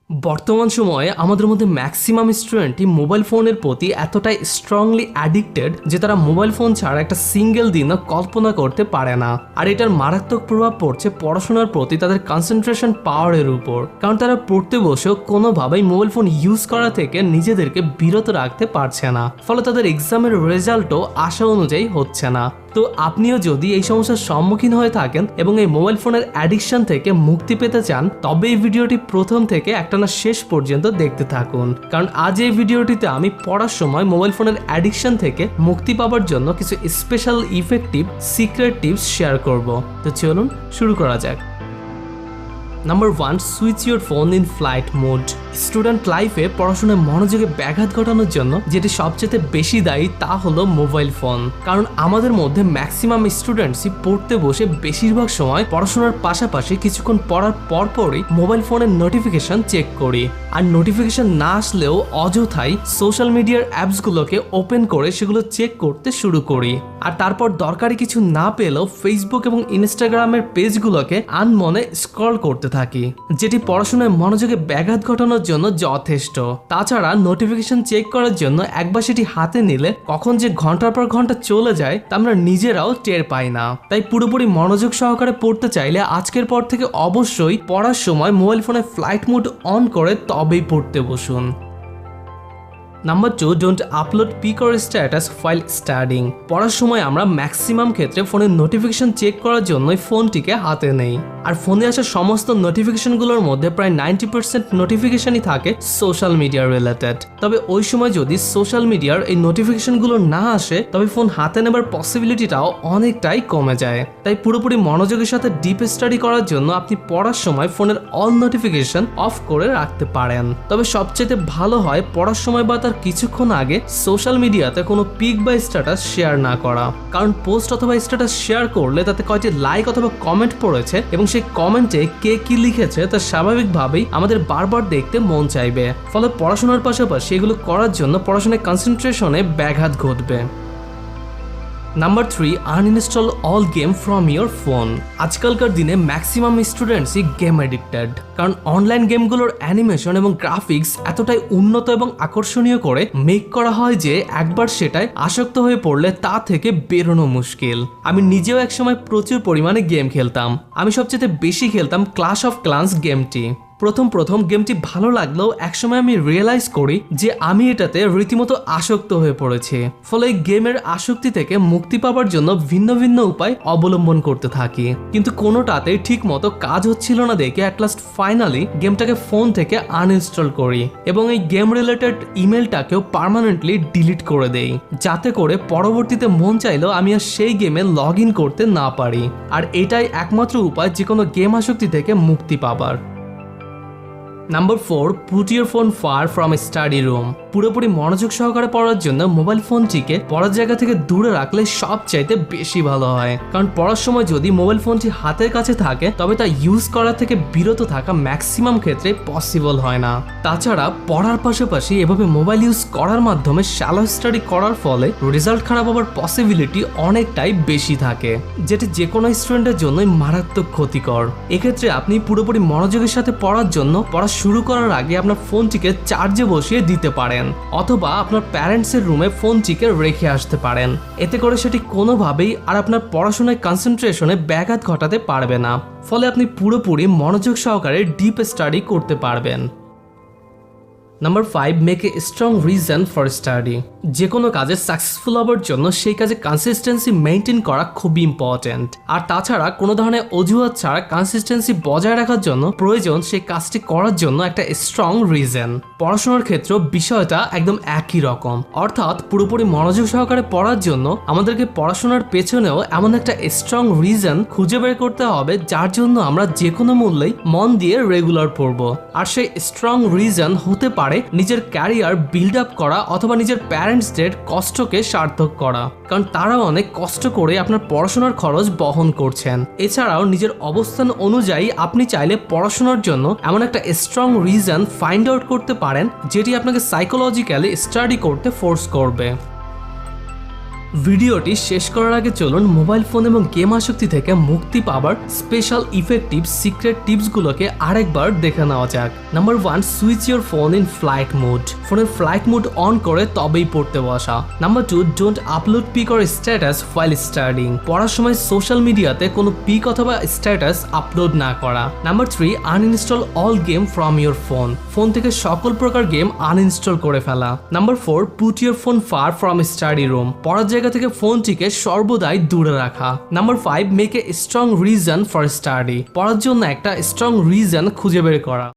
বর্তমান সময়ে আমাদের মধ্যে ম্যাক্সিমাম স্টুডেন্টই মোবাইল ফোনের প্রতি এতটাই স্ট্রংলি অ্যাডিক্টেড যে তারা মোবাইল ফোন ছাড়া একটা সিঙ্গেল দিনও কল্পনা করতে পারে না। আর এটার মারাত্মক প্রভাব পড়ছে পড়াশোনার প্রতি তাদের কনসেন্ট্রেশন পাওয়ারের উপর, কারণ তারা পড়তে বসেও কোনোভাবেই মোবাইল ফোন ইউজ করা থেকে নিজেদেরকে বিরত রাখতে পারছে না, ফলে তাদের এক্সামের রেজাল্টও আশা অনুযায়ী হচ্ছে না। তো আপনিও যদি এই সমস্যার সম্মুখীন হয়ে থাকেন এবং এই মোবাইল ফোনের অ্যাডিকশন থেকে মুক্তি পেতে চান, তবে এই ভিডিওটি প্রথম থেকে একটানা শেষ পর্যন্ত দেখতে থাকুন, কারণ আজ এই ভিডিওটিতে আমি পড়ার সময় মোবাইল ফোনের অ্যাডিকশন থেকে মুক্তি পাওয়ার জন্য কিছু special effective secret tips share করব। তো চলুন শুরু করা যাক। Number 1, switch your phone in flight mode. Student লাইফে পড়াশোনায় মনোযোগে ব্যাঘাত ঘটানোর জন্য যেটি সবচেয়ে বেশি দায়ী তা হলো মোবাইল ফোন, কারণ আমাদের মধ্যে ম্যাক্সিমাম স্টুডেন্টসই পড়তে বসে বেশিরভাগ সময় পড়াশোনার পাশাপাশি কিছুক্ষণ পড়ার পরপরই মোবাইল ফোনের নোটিফিকেশন চেক করি, আর নোটিফিকেশন না আসলেও অযথাই সোশ্যাল মিডিয়ার অ্যাপসগুলোকে ওপেন করে সেগুলো চেক করতে শুরু করি, আর তারপর দরকারি কিছু না পেলেও ফেসবুক এবং ইনস্টাগ্রামের পেজগুলোকে আনমনে স্ক্রল করতে থাকি, যেটি পড়াশোনায় মনোযোগে ব্যাঘাত ঘটানোর জন্য যথেষ্ট। তাছাড়া নোটিফিকেশন চেক করার জন্য একবার সেটি হাতে নিলে কখন যে ঘন্টার পর ঘন্টা চলে যায় তা আমরা নিজেরাও টের পাই না। তাই পুরোপুরি মনোযোগ সহকারে পড়তে চাইলে আজকের পর থেকে অবশ্যই পড়ার সময় মোবাইল ফোনে ফ্লাইট মোড অন করে তবেই পড়তে বসুন। Number 2, don't upload pic or status while studying. পড়ার সময় আমরা ম্যাক্সিমাম ক্ষেত্রে ফোনের নোটিফিকেশন চেক করার জন্যই ফোনটিকে হাতে নেই, আর ফোনে আসা সমস্ত নোটিফিকেশনগুলোর মধ্যে প্রায় 90% নোটিফিকেশনই থাকে সোশ্যাল মিডিয়া রিলেটেড। তবে ওই সময় যদি সোশ্যাল মিডিয়ার এই নোটিফিকেশনগুলো না আসে তবে ফোন হাতে নেবার পসিবিলিটিটাও অনেকটাই কমে যায়। তাই পুরোপুরি মনোযোগের সাথে ডিপ স্টাডি করার জন্য আপনি পড়ার সময় ফোনের অল নোটিফিকেশন অফ করে রাখতে পারেন। তবে সবচেয়ে ভালো হয় পড়ার সময় বা তার কিছুক্ষণ আগে সোশ্যাল মিডিয়াতে কোনো পিক বা স্ট্যাটাস শেয়ার না করা, কারণ পোস্ট অথবা স্ট্যাটাস শেয়ার করলে তাতে কয়টি লাইক অথবা কমেন্ট পড়েছে এবং সেই কমেন্টে কে কি লিখেছে তা স্বাভাবিকভাবেই আমাদের বারবার দেখতে মন চাইবে, ফলে পড়াশোনার পাশাপাশি এগুলো করার জন্য পড়াশোনায় কনসেন্ট্রেশনে ব্যাঘাত ঘটবে। Number 3, uninstall all game from your phone. আজকালকার দিনে ম্যাক্সিমাম স্টুডেন্টসই গেম অ্যাডিক্টেড, কারণ অনলাইন গেমগুলোর অ্যানিমেশন এবং গ্রাফিক্স এতটাই উন্নত এবং আকর্ষণীয় করে মেক করা হয় যে একবার সেটায় আসক্ত হয়ে পড়লে তা থেকে বেরোনো মুশকিল। আমি নিজেও একসময় প্রচুর পরিমাণে গেম খেলতাম। আমি সবচেয়ে বেশি খেলতাম ক্ল্যাশ অফ ক্লান্স গেমটি। প্রথম গেমটি ভালো লাগলেও একসময় আমি রিয়েলাইজ করি যে আমি এটাতে রীতিমতো আসক্ত হয়ে পড়েছি, ফলে এই গেমের আসক্তি থেকে মুক্তি পাওয়ার জন্য ভিন্ন ভিন্ন উপায় অবলম্বন করতে থাকি, কিন্তু কোনোটাতেই ঠিক মতো কাজ হচ্ছিল না দেখে অ্যাট লাস্ট ফাইনালি গেমটাকে ফোন থেকে আনইনস্টল করি এবং এই গেম রিলেটেড ইমেলটাকেও পার্মানেন্টলি ডিলিট করে দেই, যাতে করে পরবর্তীতে মন চাইলেও আমি আর সেই গেমে লগ ইন করতে না পারি। আর এটাই একমাত্র উপায় যে কোনো গেম আসক্তি থেকে মুক্তি পাবার। Number 4, put your phone far from a study room. পুরোপুরি মনোযোগ সহকারে পড়ার জন্য মোবাইল ফোনটিকে পড়ার জায়গা থেকে দূরে রাখলে সবচাইতে বেশি ভালো হয়, কারণ পড়ার সময় যদি মোবাইল ফোনটি হাতের কাছে থাকে তবে তা ইউজ করা থেকে বিরত থাকা ম্যাক্সিমাম ক্ষেত্রে পসিবল হয় না। তাছাড়া পড়ার পাশাপাশি এভাবে মোবাইল ইউজ করার মাধ্যমে শ্যালো স্টাডি করার ফলে রেজাল্ট খারাপ হওয়ার পসিবিলিটি অনেকটাই বেশি থাকে, যেটি যে কোনো স্টুডেন্টের জন্যই মারাত্মক ক্ষতিকর। এক্ষেত্রে আপনি পুরোপুরি মনোযোগের সাথে পড়ার জন্য পড়া শুরু করার আগে আপনার ফোনটিকে চার্জে বসিয়ে দিতে পারেন, অথবা আপনার প্যারেন্টসের রুমে ফোনটিকে রেখে আসতে পারেন। এতে করে সেটি কোনোভাবেই আর আপনার পড়াশোনায় কনসেন্ট্রেশনে ব্যাঘাত ঘটাতে পারবে না, ফলে আপনি পুরোপুরি মনোযোগ সহকারে ডিপ স্টাডি করতে পারবেন। Number 5, make a strong reason for study. যে কোনো কাজে সাকসেসফুল হওয়ার জন্য সেই কাজে কনসিস্টেন্সি মেনটেন করা খুবই ইম্পর্টেন্ট, আর তাছাড়া কোনো ধরনের অজুহাত ছাড়া কনসিস্টেন্সি বজায় রাখার জন্য প্রয়োজন সেই কাজটি করার জন্য একটা স্ট্রং রিজন। পড়াশোনার ক্ষেত্রেও বিষয়টা একদম একই রকম, অর্থাৎ পুরোপুরি মনোযোগ সহকারে পড়ার জন্য আমাদেরকে পড়াশোনার পেছনেও এমন একটা স্ট্রং রিজন খুঁজে বের করতে হবে যার জন্য আমরা যে কোনো মূল্যেই মন দিয়ে রেগুলার পড়ব। আর সেই স্ট্রং রিজন হতে পারে নিজের ক্যারিয়ার বিল্ড আপ করা অথবা নিজের প্যারেন্টসদের কষ্টকে সার্থক করা, কারণ তারা অনেক কষ্ট করে আপনার পড়াশোনার খরচ বহন করছেন। এছাড়াও নিজের অবস্থান অনুযায়ী আপনি চাইলে পড়াশোনার জন্য এমন একটা স্ট্রং রিজন ফাইন্ড আউট করতে পারেন যেটি আপনাকে সাইকোলজিক্যালি স্টাডি করতে ফোর্স করবে। ভিডিওটি শেষ করার আগে চলুন মোবাইল ফোন এবং গেম আসক্তি থেকে মুক্তি পাবার স্পেশাল ইফেক্টিভ সিক্রেট টিপসগুলোকে আরেকবার দেখে নেওয়া যাক। Number 1, switch your phone in flight mode. ফোনের ফ্লাইট মোড অন করে তবেই পড়তে বসা। Number 2, don't upload pic or status while স্টার্টিং। পড়ার সময় সোশ্যাল মিডিয়াতে কোনো পিক অথবা স্ট্যাটাস আপলোড না করা। Number 3, uninstall all game from your phone. Phone থেকে সকল প্রকার গেম আনইনস্টল করে ফেলা। Number 4, put your phone far from study room. পড়ার জায়গা থেকে ফোনটিকে সর্বদাই দূরে রাখা। Number 5, make a strong reason for study. পড়ার জন্য একটা স্ট্রং রিজন খুঁজে বের করা।